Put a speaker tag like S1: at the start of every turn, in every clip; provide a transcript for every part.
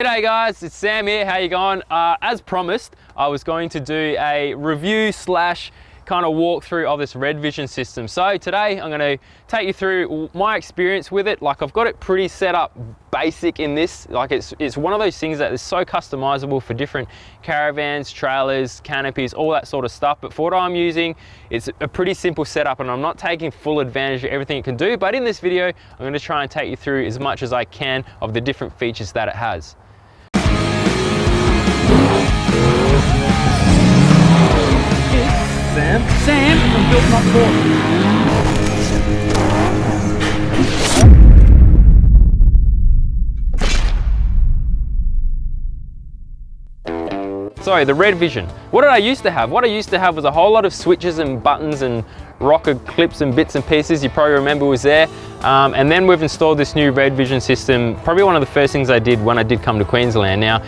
S1: G'day guys, it's Sam here, how you going? As promised, I was going to do a review slash kind of walkthrough of this Redvision system. So today I'm going to take you through my experience with it. Like, I've got it pretty set up basic in this. Like, it's one of those things that is so customizable for different caravans, trailers, canopies, all that sort of stuff. But for what I'm using, it's a pretty simple setup and I'm not taking full advantage of everything it can do. But in this video, I'm going to try and take you through as much as I can of the different features that it has.
S2: Sam from Built Not Bought.
S1: Sorry, the Redvision. What did I used to have? What I used to have was a whole lot of switches and buttons and rocker clips and bits and pieces you probably remember was there. And then we've installed this new Redvision system, probably one of the first things I did when I did come to Queensland. Now,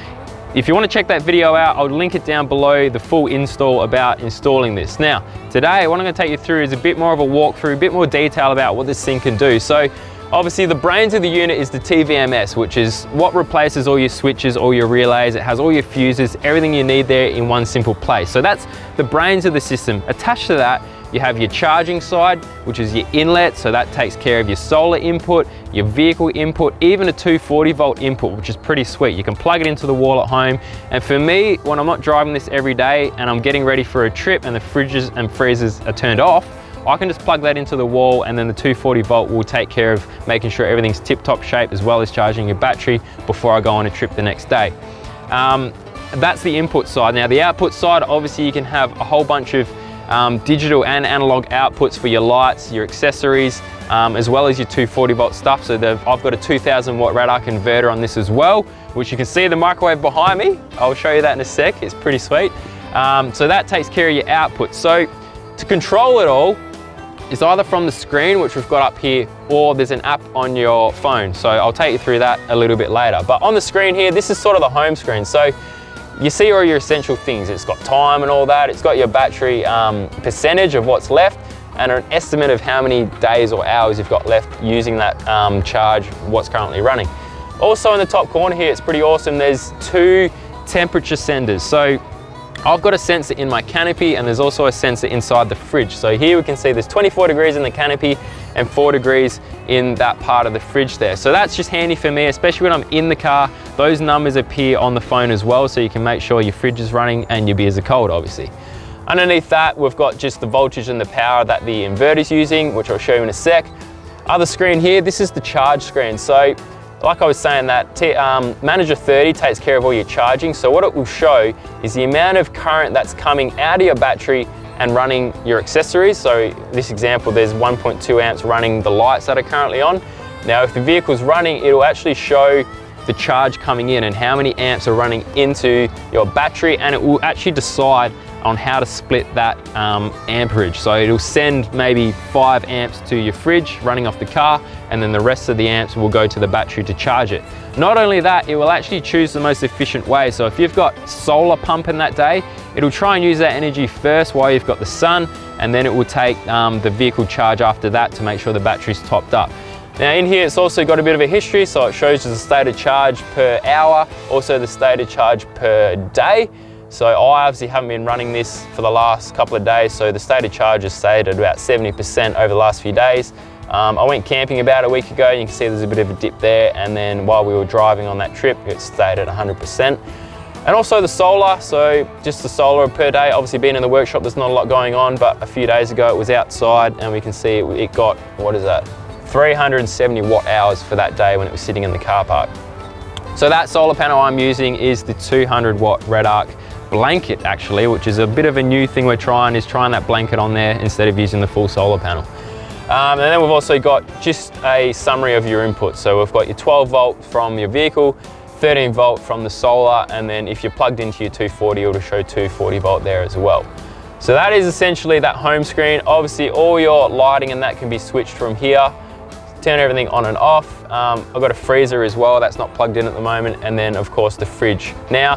S1: if you want to check that video out, I'll link it down below, the full install about installing this. Now, today what I'm going to take you through is a bit more of a walkthrough, a bit more detail about what this thing can do. So obviously the brains of the unit is the TVMS, which is what replaces all your switches, all your relays. It has all your fuses, everything you need there in one simple place. So that's the brains of the system. Attached to that, you have your charging side, which is your inlet, so that takes care of your solar input, your vehicle input, even a 240 volt input, which is pretty sweet. You can plug it into the wall at home. And for me, when I'm not driving this every day and I'm getting ready for a trip and the fridges and freezers are turned off, I can just plug that into the wall and then the 240 volt will take care of making sure everything's tip-top shape, as well as charging your battery before I go on a trip the next day. That's the input side. Now the output side, obviously you can have a whole bunch of digital and analog outputs for your lights, your accessories, as well as your 240 volt stuff. So I've got a 2000 watt Redarc converter on this as well, which you can see the microwave behind me. I'll show you that in a sec, it's pretty sweet. So that takes care of your output. So to control it all, it's either from the screen, which we've got up here, or there's an app on your phone. So I'll take you through that a little bit later. But on the screen here, this is sort of the home screen. So you see all your essential things. It's got time and all that. It's got your battery percentage of what's left and an estimate of how many days or hours you've got left using that charge, what's currently running. Also in the top corner here, it's pretty awesome. There's two temperature senders. So I've got a sensor in my canopy and there's also a sensor inside the fridge. So here we can see there's 24 degrees in the canopy and 4 degrees in that part of the fridge there. So that's just handy for me, especially when I'm in the car. Those numbers appear on the phone as well, so you can make sure your fridge is running and your beers are cold, obviously. Underneath that, we've got just the voltage and the power that the inverter's using, which I'll show you in a sec. Other screen here, this is the charge screen. So like I was saying, that Manager 30 takes care of all your charging. So what it will show is the amount of current that's coming out of your battery and running your accessories. So this example, there's 1.2 amps running the lights that are currently on. Now, if the vehicle's running, it'll actually show the charge coming in and how many amps are running into your battery, and it will actually decide on how to split that amperage. So it'll send maybe 5 amps to your fridge running off the car, and then the rest of the amps will go to the battery to charge it. Not only that, it will actually choose the most efficient way. So if you've got solar pumping that day, it'll try and use that energy first while you've got the sun, and then it will take the vehicle charge after that to make sure the battery's topped up. Now in here, it's also got a bit of a history, so it shows you the stated charge per hour, also the stated charge per day. So I obviously haven't been running this for the last couple of days, so the stated charge is stayed at about 70% over the last few days. I went camping about a week ago, you can see there's a bit of a dip there, and then while we were driving on that trip, it stayed at 100%. And also the solar, so just the solar per day. Obviously being in the workshop, there's not a lot going on, but a few days ago it was outside and we can see it got, what is that? 370 watt hours for that day when it was sitting in the car park. So that solar panel I'm using is the 200 watt Redarc blanket actually, which is a bit of a new thing we're trying that blanket on there instead of using the full solar panel. And then we've also got just a summary of your inputs. So we've got your 12 volt from your vehicle, 13 volt from the solar, and then if you're plugged into your 240, it'll show 240 volt there as well. So that is essentially that home screen. Obviously all your lighting and that can be switched from here. Turn everything on and off. I've got a freezer as well that's not plugged in at the moment, and then of course the fridge. Now,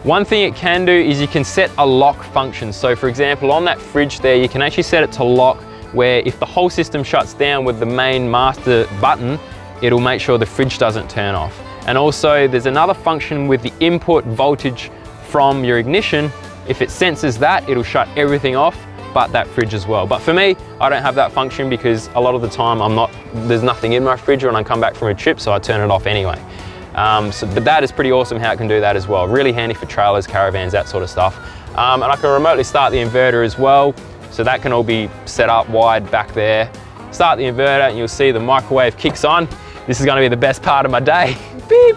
S1: one thing it can do is you can set a lock function. So for example, on that fridge there, you can actually set it to lock, where if the whole system shuts down with the main master button, it'll make sure the fridge doesn't turn off. And also there's another function with the input voltage from your ignition. If it senses that, it'll shut everything off, but that fridge as well. But for me, I don't have that function because a lot of the time there's nothing in my fridge when I come back from a trip, so I turn it off anyway. But that is pretty awesome how it can do that as well. Really handy for trailers, caravans, that sort of stuff. And I can remotely start the inverter as well. So that can all be set up wide back there. Start the inverter and you'll see the microwave kicks on. This is gonna be the best part of my day. Beep.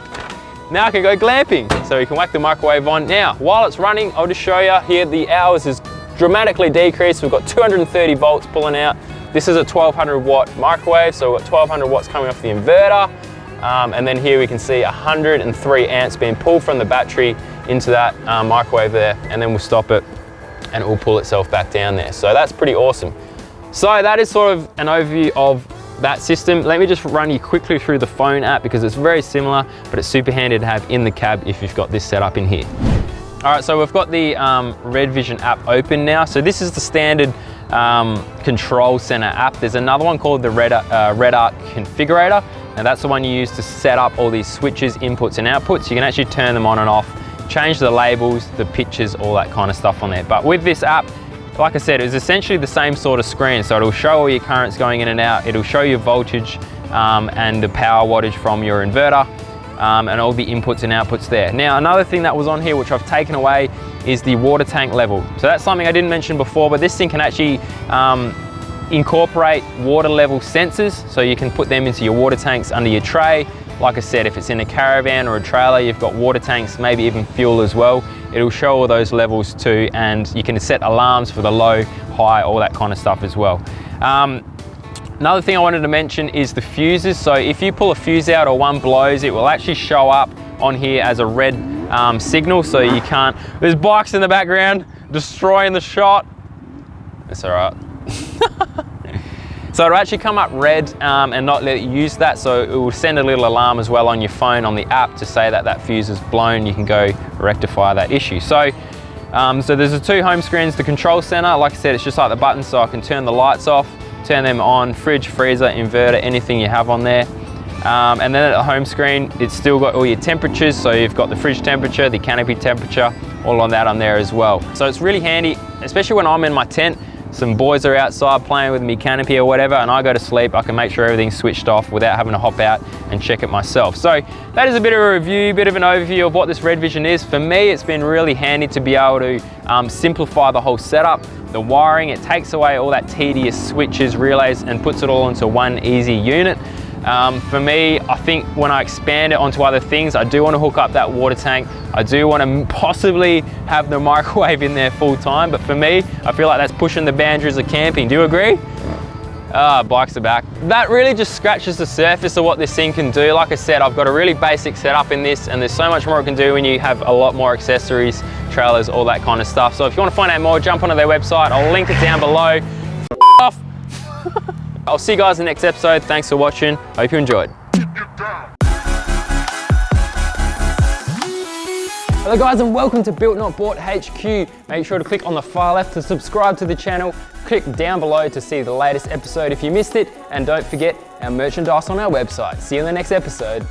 S1: Now I can go glamping. So you can whack the microwave on. Now, while it's running, I'll just show you here, the hours is dramatically decreased. We've got 230 volts pulling out. This is a 1200 watt microwave, so we've got 1200 watts coming off the inverter. And then here we can see 103 amps being pulled from the battery into that microwave there, and then we'll stop it and it will pull itself back down there. So that's pretty awesome. So that is sort of an overview of that system. Let me just run you quickly through the phone app because it's very similar, but it's super handy to have in the cab if you've got this set up in here. All right, so we've got the Redvision app open now. So this is the standard control center app. There's another one called the Redarc Configurator. Now that's the one you use to set up all these switches, inputs and outputs. You can actually turn them on and off, change the labels, the pictures, all that kind of stuff on there. But with this app, like I said, it's essentially the same sort of screen. So it'll show all your currents going in and out. It'll show your voltage and the power wattage from your inverter and all the inputs and outputs there. Now, another thing that was on here, which I've taken away, is the water tank level. So that's something I didn't mention before, but this thing can actually incorporate water level sensors. So you can put them into your water tanks under your tray. Like I said, if it's in a caravan or a trailer, you've got water tanks, maybe even fuel as well. It'll show all those levels too, and you can set alarms for the low, high, all that kind of stuff as well. Another thing I wanted to mention is the fuses. So if you pull a fuse out or one blows, it will actually show up on here as a red signal, so you can't. There's bikes in the background destroying the shot. That's all right. So it'll actually come up red and not let you use that. So it will send a little alarm as well on your phone on the app to say that that fuse is blown. You can go rectify that issue. So there's the two home screens, the control center. Like I said, it's just like the buttons, so I can turn the lights off, turn them on, fridge, freezer, inverter, anything you have on there. And then at the home screen, it's still got all your temperatures. So you've got the fridge temperature, the canopy temperature, all on that on there as well. So it's really handy, especially when I'm in my tent. Some boys are outside playing with me canopy or whatever, and I go to sleep, I can make sure everything's switched off without having to hop out and check it myself. So that is a bit of a review, bit of an overview of what this Redvision is. For me, it's been really handy to be able to simplify the whole setup. The wiring, it takes away all that tedious switches, relays, and puts it all into one easy unit. For me, I think when I expand it onto other things, I do want to hook up that water tank. I do want to possibly have the microwave in there full time, but for me, I feel like that's pushing the boundaries of camping. Do you agree? Bikes are back. That really just scratches the surface of what this thing can do. Like I said, I've got a really basic setup in this, and there's so much more it can do when you have a lot more accessories, trailers, all that kind of stuff. So if you want to find out more, jump onto their website. I'll link it down below. Off. I'll see you guys in the next episode. Thanks for watching. Hope you enjoyed. Hello guys, and welcome to Built Not Bought HQ. Make sure to click on the far left to subscribe to the channel. Click down below to see the latest episode if you missed it. And don't forget our merchandise on our website. See you in the next episode.